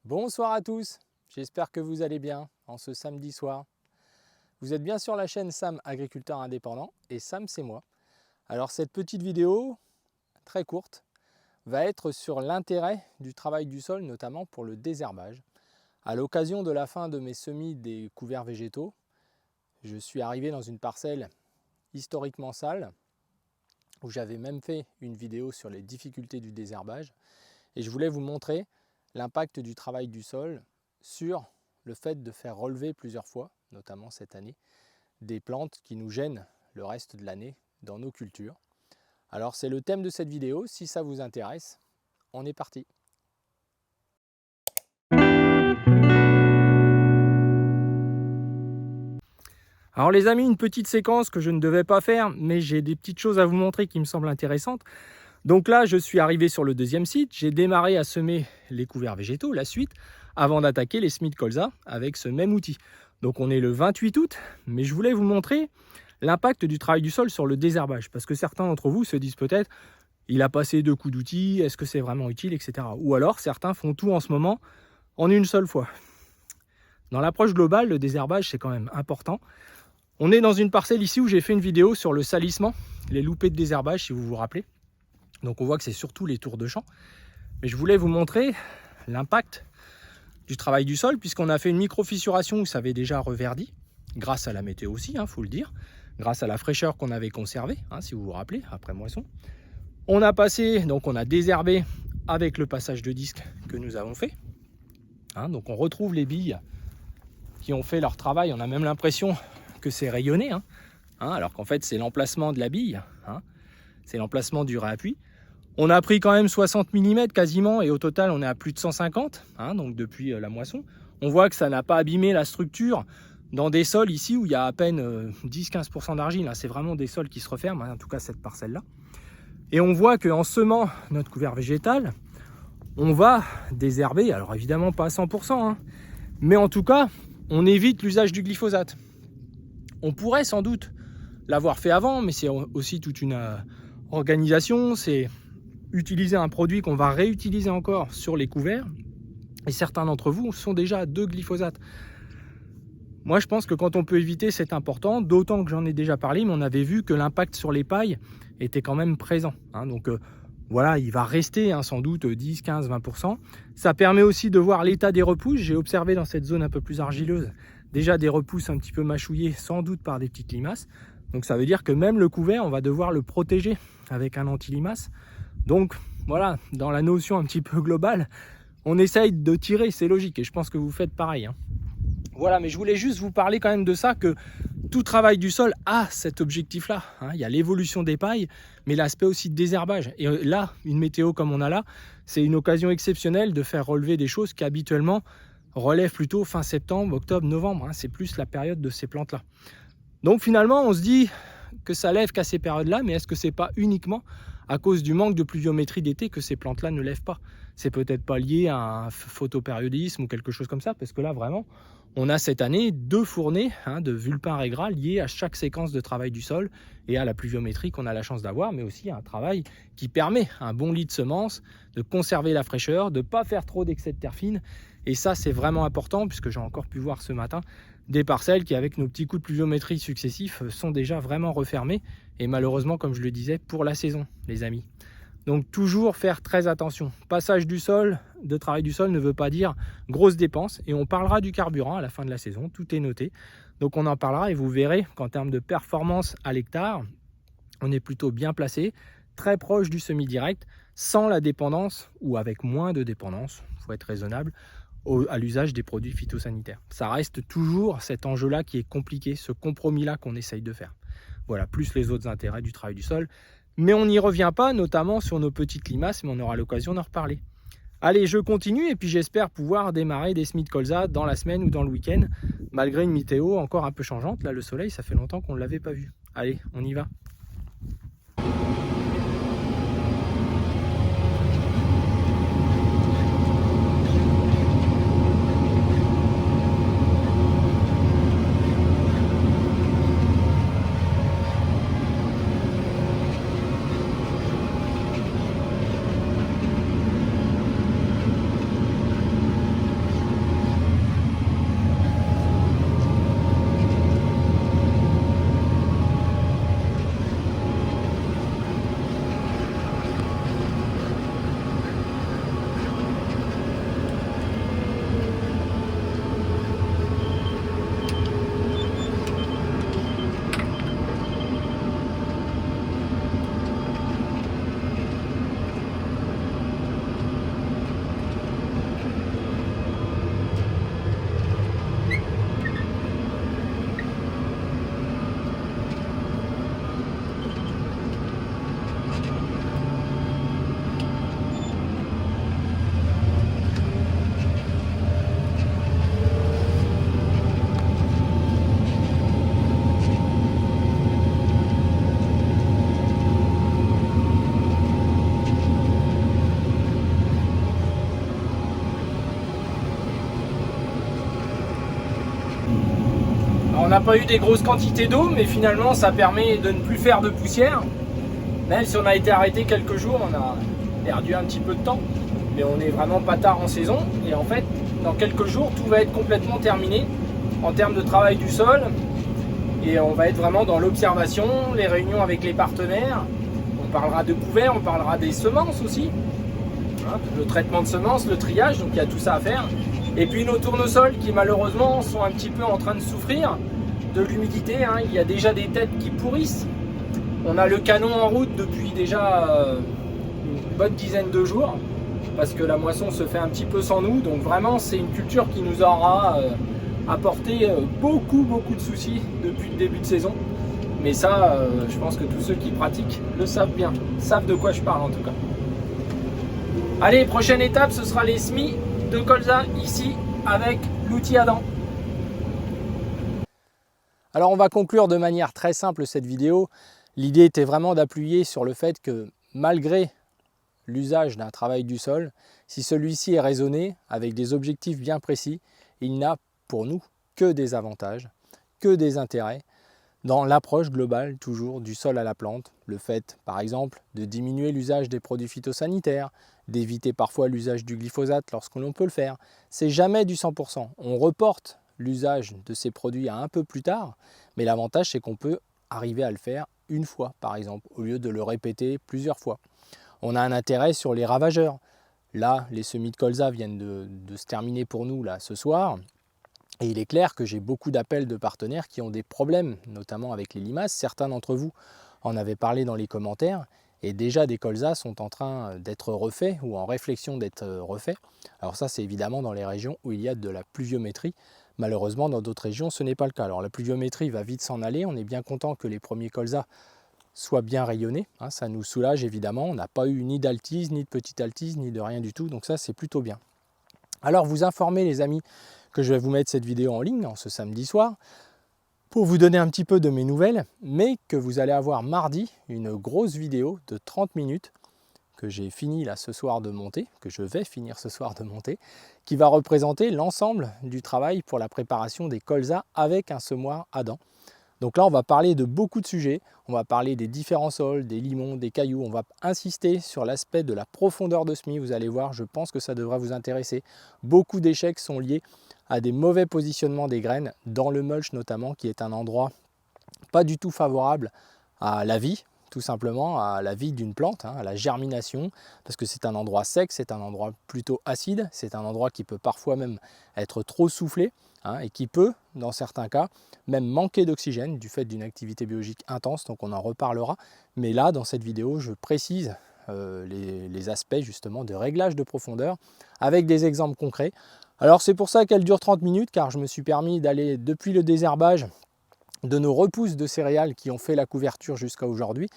Bonsoir à tous, j'espère que vous allez bien en ce samedi soir. Vous êtes bien sur la chaîne Sam Agriculteur Indépendant et Sam c'est moi. Alors cette petite vidéo, très courte, va être sur l'intérêt du travail du sol, notamment pour le désherbage. À l'occasion de la fin de mes semis des couverts végétaux, je suis arrivé dans une parcelle historiquement sale, où j'avais même fait une vidéo sur les difficultés du désherbage, et je voulais vous montrer l'impact du travail du sol sur le fait de faire relever plusieurs fois, notamment cette année, des plantes qui nous gênent le reste de l'année dans nos cultures. Alors c'est le thème de cette vidéo, si ça vous intéresse, on est parti. Alors les amis, une petite séquence que je ne devais pas faire, mais j'ai des petites choses à vous montrer qui me semblent intéressantes. Donc là, je suis arrivé sur le deuxième site, j'ai démarré à semer les couverts végétaux, la suite, avant d'attaquer les semis de colza avec ce même outil. Donc on est le 28 août, mais je voulais vous montrer l'impact du travail du sol sur le désherbage, parce que certains d'entre vous se disent peut-être, il a passé 2 coups d'outil, est-ce que c'est vraiment utile, etc. Ou alors certains font tout en ce moment en une seule fois. Dans l'approche globale, le désherbage c'est quand même important. On est dans une parcelle ici où j'ai fait une vidéo sur le salissement, les loupés de désherbage si vous vous rappelez. Donc on voit que c'est surtout les tours de champ. Mais je voulais vous montrer l'impact du travail du sol, puisqu'on a fait une micro-fissuration où ça avait déjà reverdi, grâce à la météo aussi, faut le dire, grâce à la fraîcheur qu'on avait conservée, si vous vous rappelez, après moisson. On a passé, donc on a désherbé avec le passage de disque que nous avons fait. Donc on retrouve les billes qui ont fait leur travail, on a même l'impression que c'est rayonné, alors qu'en fait c'est l'emplacement de la bille, c'est l'emplacement du réappui. On a pris quand même 60 mm quasiment et au total on est à plus de 150, donc depuis la moisson. On voit que ça n'a pas abîmé la structure dans des sols ici où il y a à peine 10-15% d'argile. C'est vraiment des sols qui se referment, en tout cas cette parcelle-là. Et on voit qu'en semant notre couvert végétal, on va désherber, alors évidemment pas à 100%, mais en tout cas on évite l'usage du glyphosate. On pourrait sans doute l'avoir fait avant, mais c'est aussi toute une organisation, c'est utiliser un produit qu'on va réutiliser encore sur les couverts, et certains d'entre vous sont déjà de glyphosate. Moi je pense que quand on peut éviter c'est important, d'autant que j'en ai déjà parlé, mais on avait vu que l'impact sur les pailles était quand même présent, donc voilà, il va rester sans doute 10, 15, 20%. Ça permet aussi de voir l'état des repousses. J'ai observé dans cette zone un peu plus argileuse déjà des repousses un petit peu mâchouillées, sans doute par des petites limaces. Donc ça veut dire que même le couvert, on va devoir le protéger avec un anti-limace. Donc voilà, dans la notion un petit peu globale, on essaye de tirer, c'est logique, et je pense que vous faites pareil. Voilà, mais je voulais juste vous parler quand même de ça, que tout travail du sol a cet objectif-là. Il y a l'évolution des pailles, mais l'aspect aussi de désherbage. Et là, une météo comme on a là, c'est une occasion exceptionnelle de faire relever des choses qui habituellement relèvent plutôt fin septembre, octobre, novembre. C'est plus la période de ces plantes-là. Donc finalement, on se dit que ça lève qu'à ces périodes-là, mais est-ce que c'est pas uniquement à cause du manque de pluviométrie d'été que ces plantes-là ne lèvent pas? C'est peut-être pas lié à un photopériodisme ou quelque chose comme ça, parce que là vraiment, on a cette année 2 fournées de vulpin régras liées à chaque séquence de travail du sol et à la pluviométrie qu'on a la chance d'avoir, mais aussi à un travail qui permet un bon lit de semences, de conserver la fraîcheur, de ne pas faire trop d'excès de terre fine. Et ça, c'est vraiment important, puisque j'ai encore pu voir ce matin des parcelles qui, avec nos petits coups de pluviométrie successifs, sont déjà vraiment refermées. Et malheureusement, comme je le disais, pour la saison, les amis. Donc toujours faire très attention. Passage du sol, de travail du sol ne veut pas dire grosses dépenses. Et on parlera du carburant à la fin de la saison, tout est noté. Donc on en parlera et vous verrez qu'en termes de performance à l'hectare, on est plutôt bien placé, très proche du semi-direct, sans la dépendance ou avec moins de dépendance, il faut être raisonnable, à l'usage des produits phytosanitaires. Ça reste toujours cet enjeu-là qui est compliqué, ce compromis-là qu'on essaye de faire. Voilà, plus les autres intérêts du travail du sol. Mais on n'y revient pas, notamment sur nos petites limaces, mais on aura l'occasion d'en reparler. Allez, je continue et puis j'espère pouvoir démarrer des semis de colza dans la semaine ou dans le week-end, malgré une météo encore un peu changeante. Là, le soleil, ça fait longtemps qu'on ne l'avait pas vu. Allez, on y va. n'a pas eu des grosses quantités d'eau, mais finalement ça permet de ne plus faire de poussière. Même si on a été arrêté quelques jours, on a perdu un petit peu de temps, mais on n'est vraiment pas tard en saison. Et en fait, dans quelques jours, tout va être complètement terminé en termes de travail du sol. Et on va être vraiment dans l'observation, les réunions avec les partenaires. On parlera de couverts, on parlera des semences aussi. Hein, le traitement de semences, le triage, donc il y a tout ça à faire. Et puis nos tournesols qui malheureusement sont un petit peu en train de souffrir de l'humidité. Hein. Il y a déjà des têtes qui pourrissent. On a le canon en route depuis déjà une bonne dizaine de jours parce que la moisson se fait un petit peu sans nous. Donc vraiment c'est une culture qui nous aura apporté beaucoup de soucis depuis le début de saison. Mais ça, je pense que tous ceux qui pratiquent le savent bien, savent de quoi je parle en tout cas. Allez, prochaine étape, ce sera les semis de colza ici avec l'outil à dents. Alors on va conclure de manière très simple cette vidéo. L'idée était vraiment d'appuyer sur le fait que malgré l'usage d'un travail du sol, si celui-ci est raisonné avec des objectifs bien précis, il n'a pour nous que des avantages, que des intérêts dans l'approche globale toujours du sol à la plante. Le fait par exemple de diminuer l'usage des produits phytosanitaires, d'éviter parfois l'usage du glyphosate lorsque l'on peut le faire. C'est jamais du 100%. On reporte l'usage de ces produits à un peu plus tard, mais l'avantage c'est qu'on peut arriver à le faire une fois par exemple, au lieu de le répéter plusieurs fois. On a un intérêt sur les ravageurs. Là, les semis de colza viennent de se terminer pour nous là ce soir. Et il est clair que j'ai beaucoup d'appels de partenaires qui ont des problèmes, notamment avec les limaces. Certains d'entre vous en avaient parlé dans les commentaires. Et déjà des colzas sont en train d'être refaits ou en réflexion d'être refaits. Alors ça, c'est évidemment dans les régions où il y a de la pluviométrie. Malheureusement, dans d'autres régions, ce n'est pas le cas. Alors la pluviométrie va vite s'en aller. On est bien content que les premiers colzas soient bien rayonnés. Hein, ça nous soulage évidemment. On n'a pas eu ni d'altise, ni de petite altise, ni de rien du tout. Donc ça, c'est plutôt bien. Alors vous informez les amis que je vais vous mettre cette vidéo en ligne en ce samedi soir pour vous donner un petit peu de mes nouvelles, mais que vous allez avoir mardi une grosse vidéo de 30 minutes que j'ai fini là ce soir de monter, que je vais finir ce soir de monter, qui va représenter l'ensemble du travail pour la préparation des colzas avec un semoir à dents. Donc là, on va parler de beaucoup de sujets. On va parler des différents sols, des limons, des cailloux. On va insister sur l'aspect de la profondeur de semis. Vous allez voir, je pense que ça devrait vous intéresser. Beaucoup d'échecs sont liés à des mauvais positionnements des graines, dans le mulch notamment, qui est un endroit pas du tout favorable à la vie, tout simplement à la vie d'une plante, hein, à la germination, parce que c'est un endroit sec, c'est un endroit plutôt acide, c'est un endroit qui peut parfois même être trop soufflé, hein, et qui peut, dans certains cas, même manquer d'oxygène du fait d'une activité biologique intense, donc on en reparlera. Mais là, dans cette vidéo, je précise les aspects justement de réglage de profondeur avec des exemples concrets. Alors c'est pour ça qu'elle dure 30 minutes, car je me suis permis d'aller depuis le désherbage de nos repousses de céréales qui ont fait la couverture jusqu'à aujourd'hui.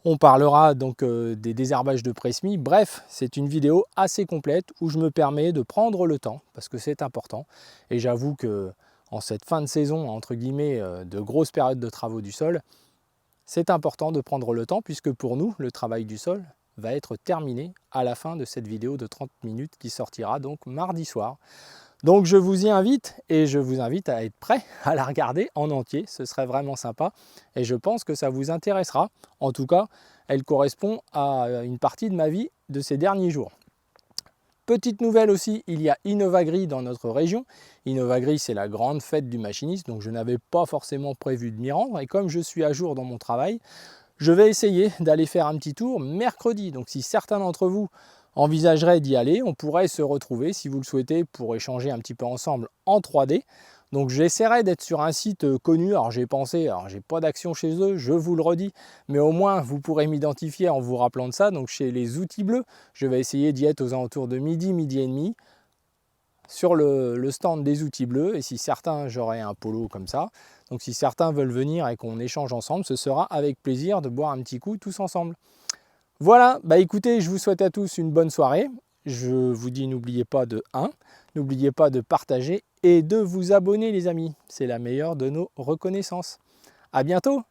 On parlera donc des désherbages de pré-semis. Bref, c'est une vidéo assez complète où je me permets de prendre le temps, parce que c'est important. Et j'avoue que en cette fin de saison, entre guillemets, de grosses périodes de travaux du sol, c'est important de prendre le temps, puisque pour nous, le travail du sol va être terminé à la fin de cette vidéo de 30 minutes qui sortira donc mardi soir. Donc je vous y invite et je vous invite à être prêt à la regarder en entier. Ce serait vraiment sympa et je pense que ça vous intéressera. En tout cas, elle correspond à une partie de ma vie de ces derniers jours. Petite nouvelle aussi, il y a Innovagri dans notre région. Innovagri, c'est la grande fête du machiniste, donc je n'avais pas forcément prévu de m'y rendre. Et comme je suis à jour dans mon travail, je vais essayer d'aller faire un petit tour mercredi. Donc si certains d'entre vous envisageraient d'y aller, on pourrait se retrouver si vous le souhaitez pour échanger un petit peu ensemble en 3D. Donc j'essaierai d'être sur un site connu. Alors j'ai pensé, j'ai pas d'action chez eux, je vous le redis, mais au moins vous pourrez m'identifier en vous rappelant de ça. Donc chez les outils bleus, je vais essayer d'y être aux alentours de midi, midi et demi sur le stand des outils bleus. Et si certains, j'aurai un polo comme ça. Donc si certains veulent venir et qu'on échange ensemble, ce sera avec plaisir de boire un petit coup tous ensemble. Voilà, bah écoutez, je vous souhaite à tous une bonne soirée. Je vous dis, n'oubliez pas de n'oubliez pas de partager et de vous abonner les amis. C'est la meilleure de nos reconnaissances. À bientôt!